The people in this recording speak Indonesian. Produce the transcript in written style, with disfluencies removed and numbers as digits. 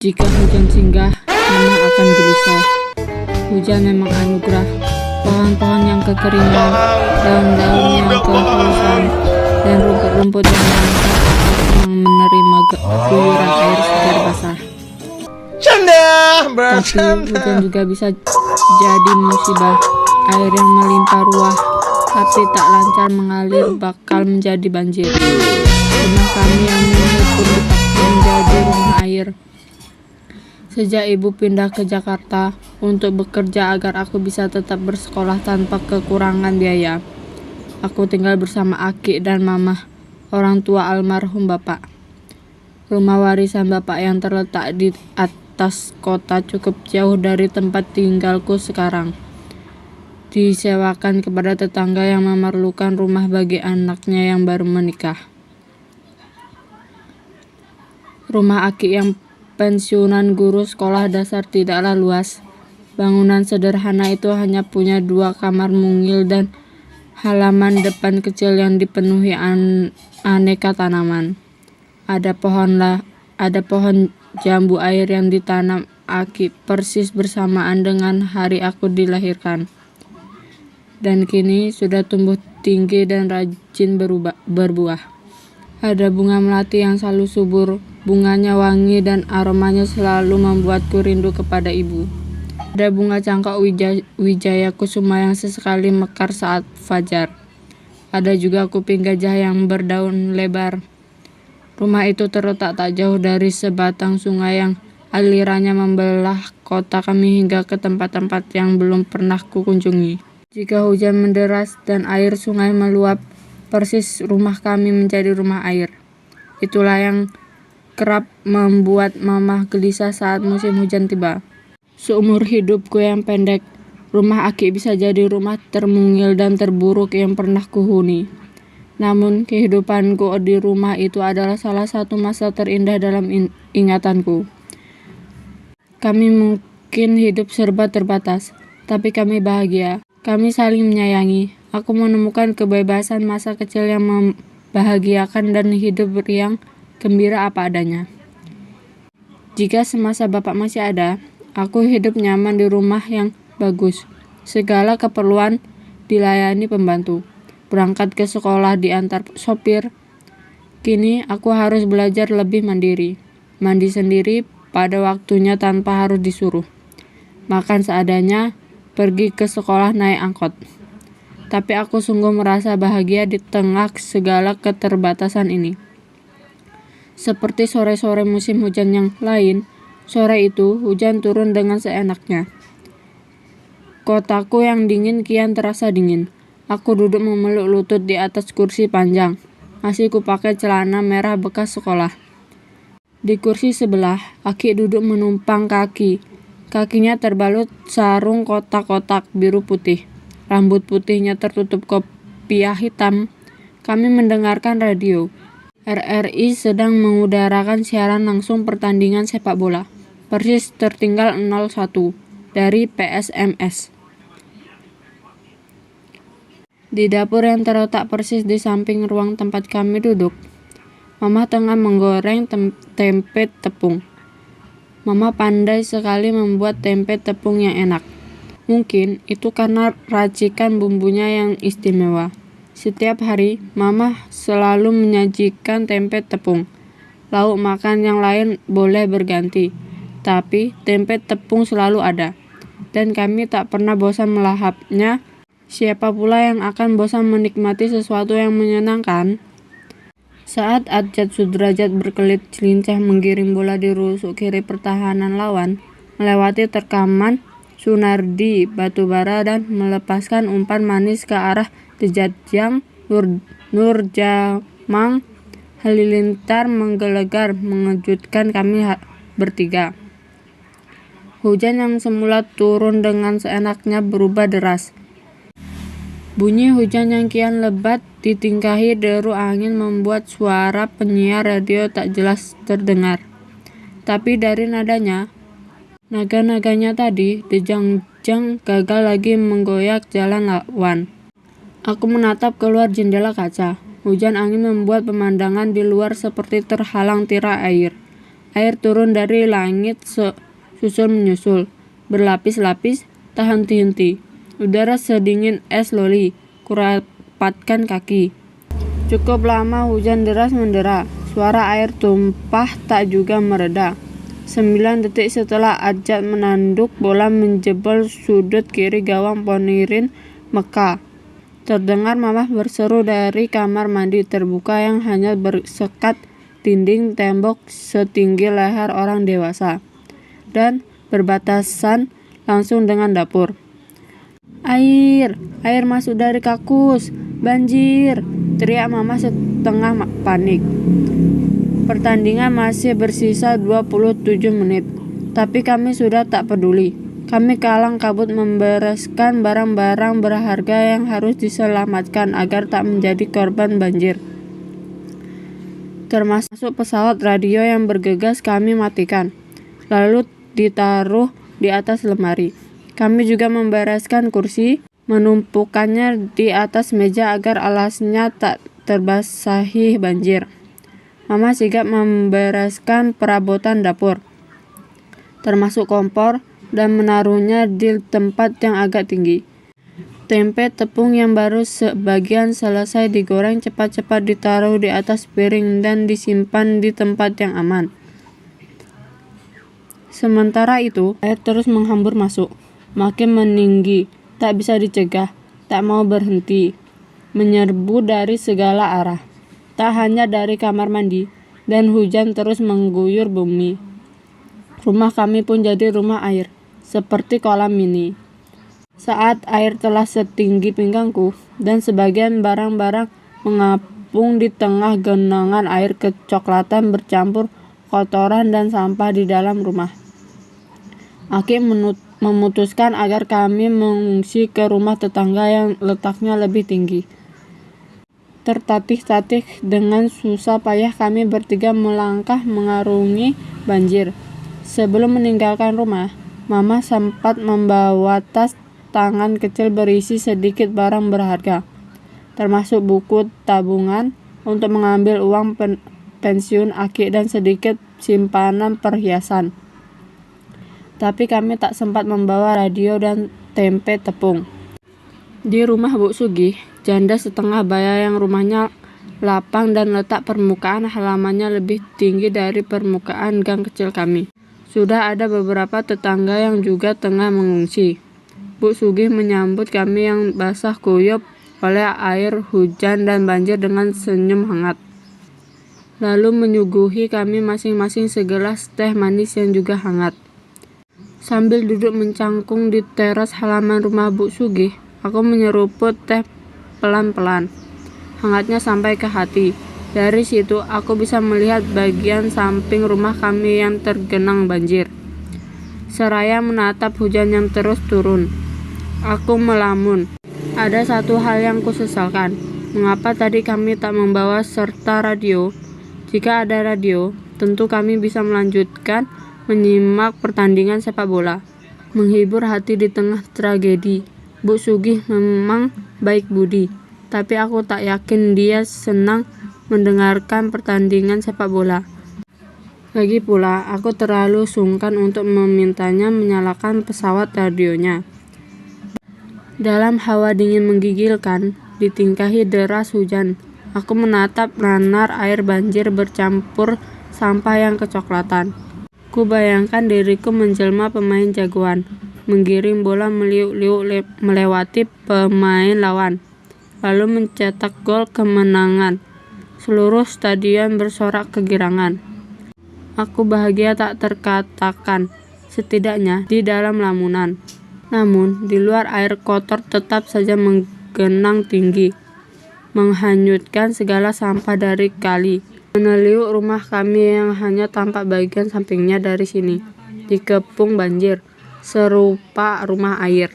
Jika hujan singgah, Mama akan gelisah. Hujan memang anugerah. Pohon-pohon yang kekeringan, daun-daun yang kehausan, dan rumput-rumput yang langka akan senang menerima guyuran air segar basah. Tapi hujan juga bisa jadi musibah. Air yang melimpah ruah, tapi tak lancar mengalir bakal menjadi banjir. Rumah kami yang menyusut pun dipaksa menjadi rumah air. Sejak ibu pindah ke Jakarta untuk bekerja agar aku bisa tetap bersekolah tanpa kekurangan biaya, aku tinggal bersama Aki dan Mama, orang tua almarhum bapak. Rumah warisan bapak yang terletak di atas kota cukup jauh dari tempat tinggalku sekarang. Disewakan kepada tetangga yang memerlukan rumah bagi anaknya yang baru menikah. Rumah Aki yang pensiunan guru sekolah dasar tidaklah luas. Bangunan sederhana itu hanya punya 2 kamar mungil dan halaman depan kecil yang dipenuhi aneka tanaman. Ada pohon jambu air yang ditanam Aki persis bersamaan dengan hari aku dilahirkan. Dan kini sudah tumbuh tinggi dan rajin berbuah. Ada bunga melati yang selalu subur, bunganya wangi dan aromanya selalu membuatku rindu kepada ibu. Ada bunga cangkok wijaya kusuma yang sesekali mekar saat fajar. Ada juga kuping gajah yang berdaun lebar. Rumah itu terletak tak jauh dari sebatang sungai yang alirannya membelah kota kami hingga ke tempat-tempat yang belum pernah kukunjungi. Jika hujan menderas dan air sungai meluap, persis rumah kami menjadi rumah air. Itulah yang kerap membuat Mama gelisah saat musim hujan tiba. Seumur hidupku yang pendek, rumah Aki bisa jadi rumah termungil dan terburuk yang pernah kuhuni. Namun kehidupanku di rumah itu adalah salah satu masa terindah dalam ingatanku. Kami mungkin hidup serba terbatas, tapi kami bahagia. Kami saling menyayangi. Aku menemukan kebebasan masa kecil yang membahagiakan dan hidup yang gembira apa adanya. Jika semasa bapak masih ada, aku hidup nyaman di rumah yang bagus. Segala keperluan dilayani pembantu. Berangkat ke sekolah diantar sopir. Kini aku harus belajar lebih mandiri. Mandi sendiri pada waktunya tanpa harus disuruh. Makan seadanya, pergi ke sekolah naik angkot. Tapi aku sungguh merasa bahagia di tengah segala keterbatasan ini. Seperti sore-sore musim hujan yang lain, sore itu hujan turun dengan seenaknya. Kotaku yang dingin kian terasa dingin. Aku duduk memeluk lutut di atas kursi panjang. Masih kupakai celana merah bekas sekolah. Di kursi sebelah, Aki duduk menumpang kaki. Kakinya terbalut sarung kotak-kotak biru putih. Rambut putihnya tertutup kopiah hitam. Kami mendengarkan radio. RRI sedang mengudarakan siaran langsung pertandingan sepak bola. Persis tertinggal 0-1 dari PSMS. Di dapur yang terletak persis di samping ruang tempat kami duduk, Mama tengah menggoreng tempe tepung. Mama pandai sekali membuat tempe tepung yang enak. Mungkin itu karena racikan bumbunya yang istimewa. Setiap hari, Mama selalu menyajikan tempe tepung. Lauk makan yang lain boleh berganti, tapi tempe tepung selalu ada. Dan kami tak pernah bosan melahapnya. Siapa pula yang akan bosan menikmati sesuatu yang menyenangkan? Saat Adjad Sudrajat berkelit celincah menggiring bola di rusuk kiri pertahanan lawan, melewati terkaman Sunardi Batubara dan melepaskan umpan manis ke arah Dejajang Nurjamang Halilintar menggelegar mengejutkan kami bertiga. Hujan yang semula turun dengan seenaknya berubah deras. Bunyi hujan yang kian lebat ditingkahi deru angin membuat suara penyiar radio tak jelas terdengar. Tapi dari naga-naganya tadi, Dejajang gagal lagi menggoyak jalan lawan. Aku menatap keluar jendela kaca. Hujan angin membuat pemandangan di luar seperti terhalang tirai air. Air turun dari langit susul menyusul, berlapis-lapis, tak henti-henti. Udara sedingin es loli, kurapatkan kaki. Cukup lama hujan deras mendera, suara air tumpah tak juga mereda. 9 detik setelah Ajat menanduk, bola menjebol sudut kiri gawang Ponirin Mekah. Terdengar Mamah berseru dari kamar mandi terbuka yang hanya bersekat dinding tembok setinggi leher orang dewasa, dan berbatasan langsung dengan dapur. Air masuk dari kakus, banjir, teriak Mamah setengah panik. Pertandingan masih bersisa 27 menit, tapi kami sudah tak peduli. Kami kalang kabut membereskan barang-barang berharga yang harus diselamatkan agar tak menjadi korban banjir. Termasuk pesawat radio yang bergegas kami matikan, lalu ditaruh di atas lemari. Kami juga membereskan kursi, menumpukannya di atas meja agar alasnya tak terbasahi banjir. Mama sigap membereskan perabotan dapur, termasuk kompor, dan menaruhnya di tempat yang agak tinggi. Tempe tepung yang baru sebagian selesai digoreng cepat-cepat ditaruh di atas piring dan disimpan di tempat yang aman. Sementara itu, air terus menghambur masuk, makin meninggi, tak bisa dicegah, tak mau berhenti, menyerbu dari segala arah. Tak hanya dari kamar mandi, dan hujan terus mengguyur bumi. Rumah kami pun jadi rumah air, seperti kolam mini. Saat air telah setinggi pinggangku, dan sebagian barang-barang mengapung di tengah genangan air kecoklatan bercampur kotoran dan sampah di dalam rumah, Aki memutuskan agar kami mengungsi ke rumah tetangga yang letaknya lebih tinggi. Tertatih-tatih dengan susah payah kami bertiga melangkah mengarungi banjir. Sebelum meninggalkan rumah, Mama sempat membawa tas tangan kecil berisi sedikit barang berharga, termasuk buku tabungan untuk mengambil uang pensiun Aki dan sedikit simpanan perhiasan. Tapi kami tak sempat membawa radio dan tempe tepung. Di rumah Bu Sugih, janda setengah baya yang rumahnya lapang dan letak permukaan halamannya lebih tinggi dari permukaan gang kecil kami, sudah ada beberapa tetangga yang juga tengah mengungsi. Bu Sugih menyambut kami yang basah kuyup oleh air hujan dan banjir dengan senyum hangat, lalu menyuguhi kami masing-masing segelas teh manis yang juga hangat. Sambil duduk mencangkung di teras halaman rumah Bu Sugih, aku menyeruput teh pelan-pelan. Hangatnya sampai ke hati. Dari situ aku bisa melihat bagian samping rumah kami yang tergenang banjir, seraya menatap hujan yang terus turun. Aku melamun. Ada satu hal yang kusesalkan. Mengapa tadi kami tak membawa serta radio? Jika ada radio, tentu kami bisa melanjutkan menyimak pertandingan sepak bola, menghibur hati di tengah tragedi. Bu Sugih memang baik budi, tapi aku tak yakin dia senang mendengarkan pertandingan sepak bola. Lagi pula, aku terlalu sungkan untuk memintanya menyalakan pesawat radionya. Dalam hawa dingin menggigilkan, ditingkahi deras hujan, aku menatap nanar air banjir bercampur sampah yang kecoklatan. Ku bayangkan diriku menjelma pemain jagoan, menggiring bola meliuk-liuk melewati pemain lawan, lalu mencetak gol kemenangan. Seluruh stadion bersorak kegirangan. Aku bahagia tak terkatakan, setidaknya di dalam lamunan. Namun, di luar air kotor tetap saja menggenang tinggi, menghanyutkan segala sampah dari kali, meneliuk rumah kami yang hanya tampak bagian sampingnya dari sini, dikepung banjir, serupa rumah air.